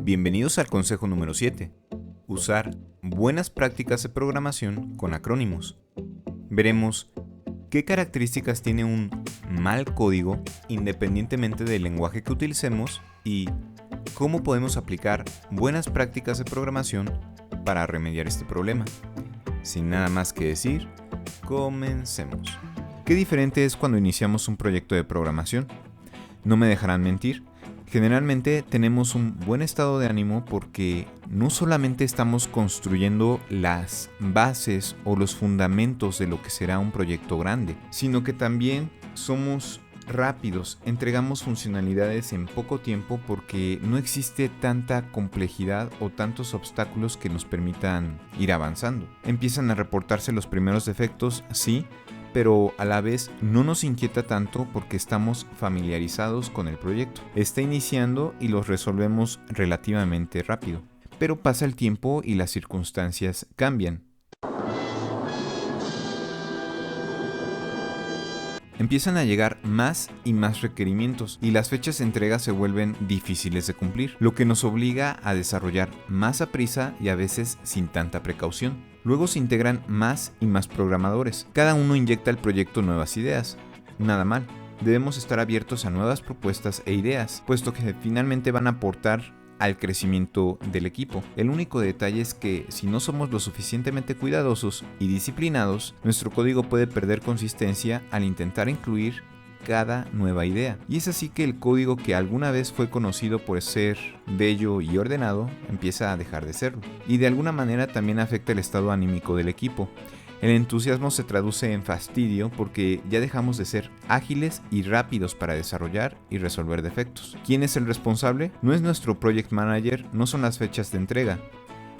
Bienvenidos al consejo número 7. Usar buenas prácticas de programación con acrónimos. Veremos qué características tiene un mal código independientemente del lenguaje que utilicemos y cómo podemos aplicar buenas prácticas de programación para remediar este problema. Sin nada más que decir, comencemos. ¿Qué diferente es cuando iniciamos un proyecto de programación? No me dejarán mentir. Generalmente tenemos un buen estado de ánimo porque no solamente estamos construyendo las bases o los fundamentos de lo que será un proyecto grande, sino que también somos rápidos, entregamos funcionalidades en poco tiempo porque no existe tanta complejidad o tantos obstáculos que nos permitan ir avanzando. Empiezan a reportarse los primeros defectos, sí, pero a la vez no nos inquieta tanto porque estamos familiarizados con el proyecto. Está iniciando y los resolvemos relativamente rápido. Pero pasa el tiempo y las circunstancias cambian. Empiezan a llegar más y más requerimientos y las fechas de entrega se vuelven difíciles de cumplir, lo que nos obliga a desarrollar más a prisa y a veces sin tanta precaución. Luego se integran más y más programadores. Cada uno inyecta al proyecto nuevas ideas. Nada mal. Debemos estar abiertos a nuevas propuestas e ideas, puesto que finalmente van a aportar al crecimiento del equipo. El único detalle es que si no somos lo suficientemente cuidadosos y disciplinados, nuestro código puede perder consistencia al intentar incluir cada nueva idea. Y es así que el código que alguna vez fue conocido por ser bello y ordenado empieza a dejar de serlo. Y de alguna manera también afecta el estado anímico del equipo. El entusiasmo se traduce en fastidio porque ya dejamos de ser ágiles y rápidos para desarrollar y resolver defectos. ¿Quién es el responsable? No es nuestro project manager, no son las fechas de entrega.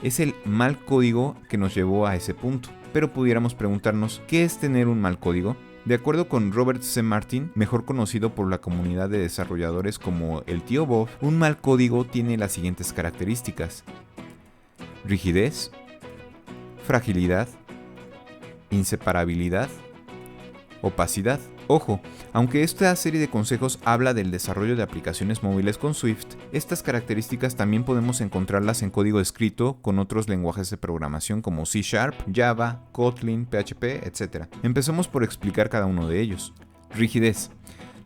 Es el mal código que nos llevó a ese punto. Pero pudiéramos preguntarnos, ¿qué es tener un mal código? De acuerdo con Robert C. Martin, mejor conocido por la comunidad de desarrolladores como el tío Bob, un mal código tiene las siguientes características: rigidez, fragilidad, inseparabilidad, opacidad. Ojo, aunque esta serie de consejos habla del desarrollo de aplicaciones móviles con Swift, estas características también podemos encontrarlas en código escrito con otros lenguajes de programación como C#, Java, Kotlin, PHP, etc. Empecemos por explicar cada uno de ellos. Rigidez.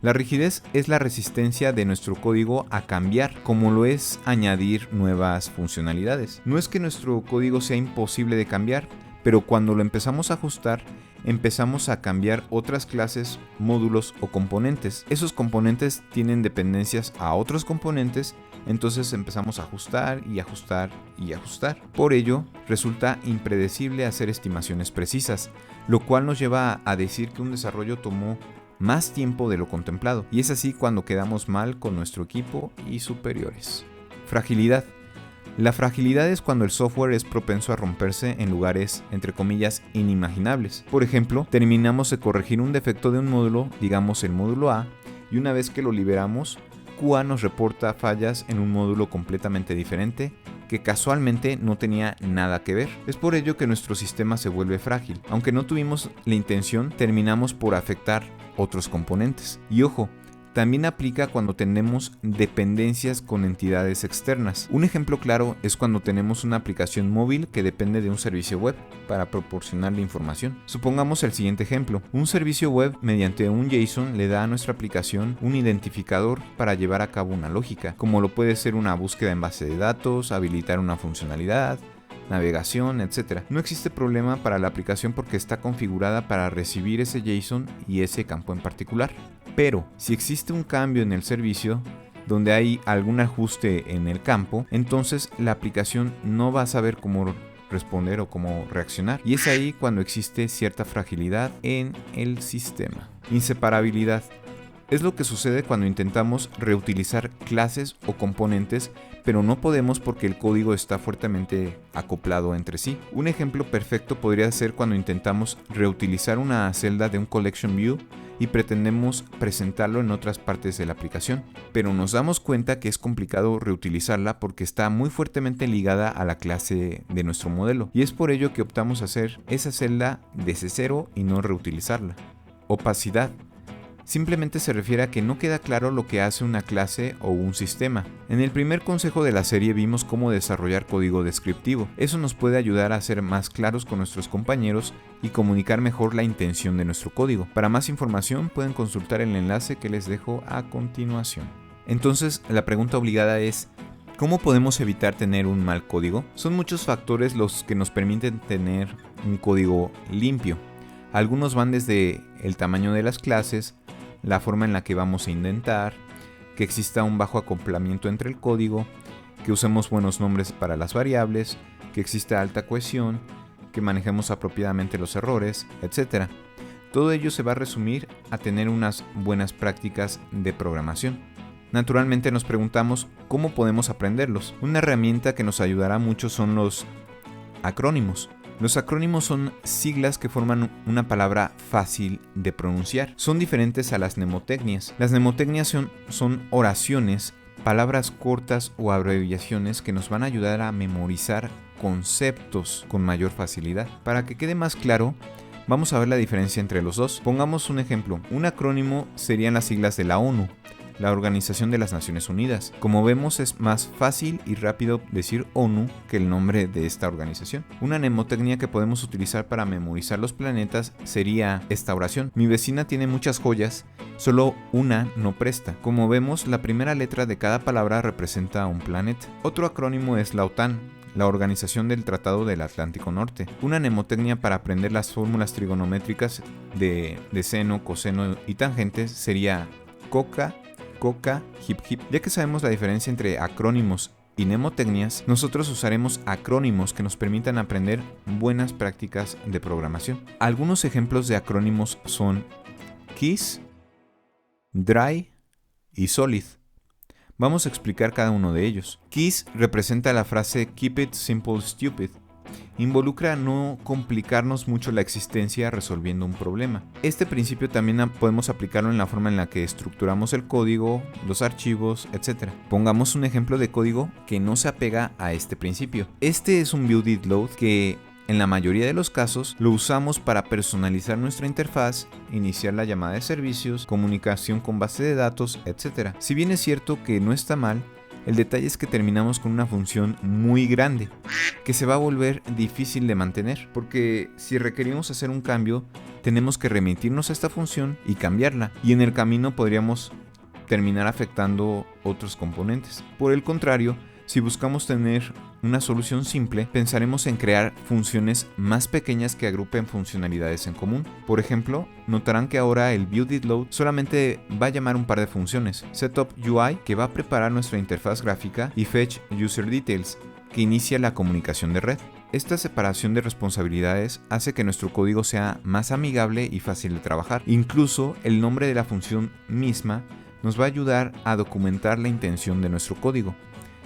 La rigidez es la resistencia de nuestro código a cambiar, como lo es añadir nuevas funcionalidades. No es que nuestro código sea imposible de cambiar, pero cuando lo empezamos a ajustar, empezamos a cambiar otras clases, módulos o componentes. Esos componentes tienen dependencias a otros componentes, entonces empezamos a ajustar y ajustar y ajustar. Por ello, resulta impredecible hacer estimaciones precisas, lo cual nos lleva a decir que un desarrollo tomó más tiempo de lo contemplado, y es así cuando quedamos mal con nuestro equipo y superiores. Fragilidad. La fragilidad es cuando el software es propenso a romperse en lugares, entre comillas, inimaginables. Por ejemplo, terminamos de corregir un defecto de un módulo, digamos el módulo A, y una vez que lo liberamos, QA nos reporta fallas en un módulo completamente diferente que casualmente no tenía nada que ver. Es por ello que nuestro sistema se vuelve frágil. Aunque no tuvimos la intención, terminamos por afectar otros componentes. Y ojo, también aplica cuando tenemos dependencias con entidades externas. Un ejemplo claro es cuando tenemos una aplicación móvil que depende de un servicio web para proporcionarle información. Supongamos el siguiente ejemplo. Un servicio web mediante un JSON le da a nuestra aplicación un identificador para llevar a cabo una lógica, como lo puede ser una búsqueda en base de datos, habilitar una funcionalidad, navegación, etc. No existe problema para la aplicación porque está configurada para recibir ese JSON y ese campo en particular. Pero si existe un cambio en el servicio donde hay algún ajuste en el campo, entonces la aplicación no va a saber cómo responder o cómo reaccionar. Y es ahí cuando existe cierta fragilidad en el sistema. Inseparabilidad. Es lo que sucede cuando intentamos reutilizar clases o componentes, pero no podemos porque el código está fuertemente acoplado entre sí. Un ejemplo perfecto podría ser cuando intentamos reutilizar una celda de un collection view y pretendemos presentarlo en otras partes de la aplicación, pero nos damos cuenta que es complicado reutilizarla porque está muy fuertemente ligada a la clase de nuestro modelo, y es por ello que optamos a hacer esa celda desde cero y no reutilizarla. Opacidad. simplemente se refiere a que no queda claro lo que hace una clase o un sistema. En el primer consejo de la serie vimos cómo desarrollar código descriptivo. Eso nos puede ayudar a ser más claros con nuestros compañeros y comunicar mejor la intención de nuestro código. Para más información pueden consultar el enlace que les dejo a continuación. Entonces, la pregunta obligada es: ¿cómo podemos evitar tener un mal código? Son muchos factores los que nos permiten tener un código limpio. Algunos van desde el tamaño de las clases, la forma en la que vamos a indentar, que exista un bajo acoplamiento entre el código, que usemos buenos nombres para las variables, que exista alta cohesión, que manejemos apropiadamente los errores, etc. Todo ello se va a resumir a tener unas buenas prácticas de programación. Naturalmente nos preguntamos cómo podemos aprenderlos. Una herramienta que nos ayudará mucho son los acrónimos. Los acrónimos son siglas que forman una palabra fácil de pronunciar. Son diferentes a las mnemotecnias. Las mnemotecnias son oraciones, palabras cortas o abreviaciones que nos van a ayudar a memorizar conceptos con mayor facilidad. Para que quede más claro, vamos a ver la diferencia entre los dos. Pongamos un ejemplo. Un acrónimo serían las siglas de la ONU, la Organización de las Naciones Unidas. Como vemos, es más fácil y rápido decir ONU que el nombre de esta organización. Una mnemotecnia que podemos utilizar para memorizar los planetas sería esta oración: mi vecina tiene muchas joyas, solo una no presta. Como vemos, la primera letra de cada palabra representa un planeta. Otro acrónimo es la OTAN, la Organización del Tratado del Atlántico Norte. Una mnemotecnia para aprender las fórmulas trigonométricas de seno, coseno y tangentes sería COCA, hip hip. Ya que sabemos la diferencia entre acrónimos y mnemotecnias, nosotros usaremos acrónimos que nos permitan aprender buenas prácticas de programación. Algunos ejemplos de acrónimos son KISS, DRY y SOLID. Vamos a explicar cada uno de ellos. KISS representa la frase Keep it simple stupid. Involucra no complicarnos mucho la existencia resolviendo un problema. Este principio también podemos aplicarlo en la forma en la que estructuramos el código, los archivos, etc. Pongamos un ejemplo de código que no se apega a este principio. Este es un build it load que en la mayoría de los casos lo usamos para personalizar nuestra interfaz, iniciar la llamada de servicios, comunicación con base de datos, etc. Si bien es cierto que no está mal, el detalle es que terminamos con una función muy grande, que se va a volver difícil de mantener, porque si requerimos hacer un cambio, tenemos que remitirnos a esta función y cambiarla, y en el camino podríamos terminar afectando otros componentes. Por el contrario, si buscamos tener una solución simple, pensaremos en crear funciones más pequeñas que agrupen funcionalidades en común. Por ejemplo, notarán que ahora el build it load solamente va a llamar un par de funciones: setup UI, que va a preparar nuestra interfaz gráfica, y fetch user details, que inicia la comunicación de red. Esta separación de responsabilidades hace que nuestro código sea más amigable y fácil de trabajar. Incluso el nombre de la función misma nos va a ayudar a documentar la intención de nuestro código.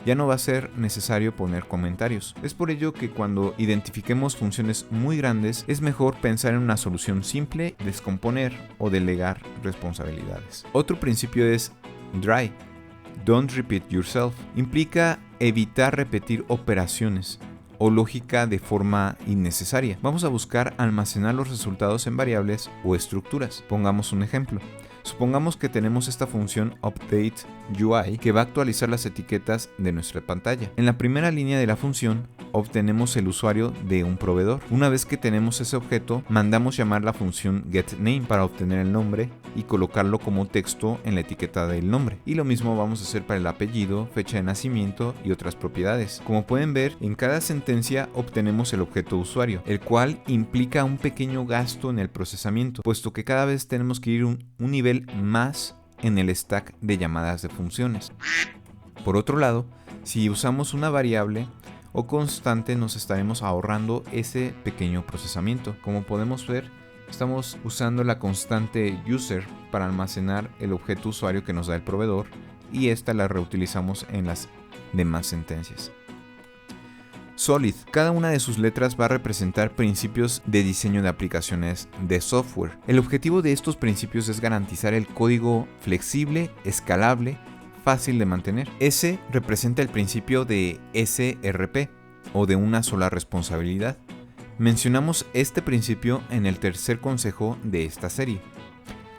Ya no va a ser necesario poner comentarios. Es por ello que cuando identifiquemos funciones muy grandes, es mejor pensar en una solución simple, descomponer o delegar responsabilidades. Otro principio es DRY, Don't Repeat Yourself. Implica evitar repetir operaciones o lógica de forma innecesaria. Vamos a buscar almacenar los resultados en variables o estructuras. Pongamos un ejemplo. Supongamos que tenemos esta función updateUI que va a actualizar las etiquetas de nuestra pantalla. En la primera línea de la función obtenemos el usuario de un proveedor. Una vez que tenemos ese objeto, mandamos llamar la función getName para obtener el nombre y colocarlo como texto en la etiqueta del nombre. Y lo mismo vamos a hacer para el apellido, fecha de nacimiento y otras propiedades. Como pueden ver, en cada sentencia obtenemos el objeto usuario, el cual implica un pequeño gasto en el procesamiento, puesto que cada vez tenemos que ir un nivel más en el stack de llamadas de funciones. Por otro lado, si usamos una variable o constante, nos estaremos ahorrando ese pequeño procesamiento. Como podemos ver, estamos usando la constante user para almacenar el objeto usuario que nos da el proveedor, y esta la reutilizamos en las demás sentencias. SOLID. Cada una de sus letras va a representar principios de diseño de aplicaciones de software. El objetivo de estos principios es garantizar el código flexible, escalable, fácil de mantener. S representa el principio de SRP, o de una sola responsabilidad. Mencionamos este principio en el tercer consejo de esta serie.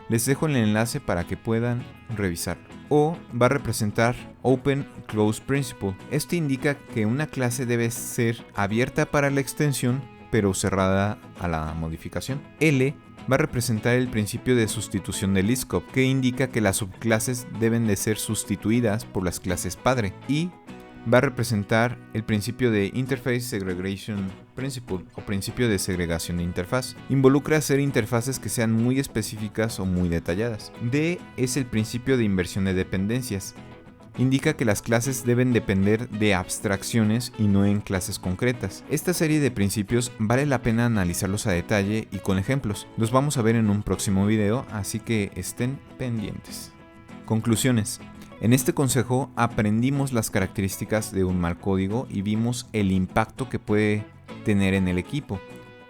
Les dejo el enlace para que puedan revisarlo. O va a representar Open Close Principle. Esto indica que una clase debe ser abierta para la extensión, pero cerrada a la modificación. L va a representar el principio de sustitución de Liskov, que indica que las subclases deben de ser sustituidas por las clases padre. Y va a representar el principio de Interface Segregation Principle o principio de segregación de interfaz. Involucra hacer interfaces que sean muy específicas o muy detalladas. D es el principio de inversión de dependencias. Indica que las clases deben depender de abstracciones y no en clases concretas. Esta serie de principios vale la pena analizarlos a detalle y con ejemplos. Los vamos a ver en un próximo video, así que estén pendientes. Conclusiones. En este consejo aprendimos las características de un mal código y vimos el impacto que puede tener en el equipo,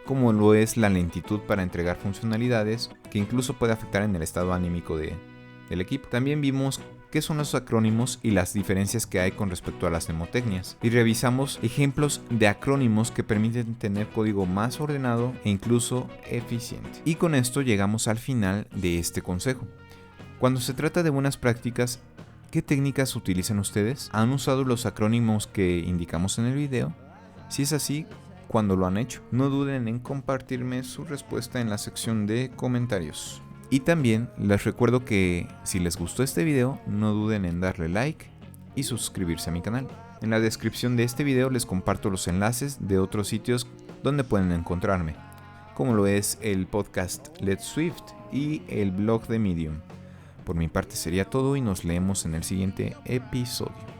como lo es la lentitud para entregar funcionalidades, que incluso puede afectar en el estado anímico del equipo. También vimos qué son los acrónimos y las diferencias que hay con respecto a las mnemotecnias. Y revisamos ejemplos de acrónimos que permiten tener código más ordenado e incluso eficiente. Y con esto llegamos al final de este consejo. Cuando se trata de buenas prácticas, ¿qué técnicas utilizan ustedes? ¿Han usado los acrónimos que indicamos en el video? Si es así, ¿cuándo lo han hecho? No duden en compartirme su respuesta en la sección de comentarios. Y también les recuerdo que si les gustó este video, no duden en darle like y suscribirse a mi canal. En la descripción de este video les comparto los enlaces de otros sitios donde pueden encontrarme, como lo es el podcast Let's Swift y el blog de Medium. Por mi parte sería todo y nos leemos en el siguiente episodio.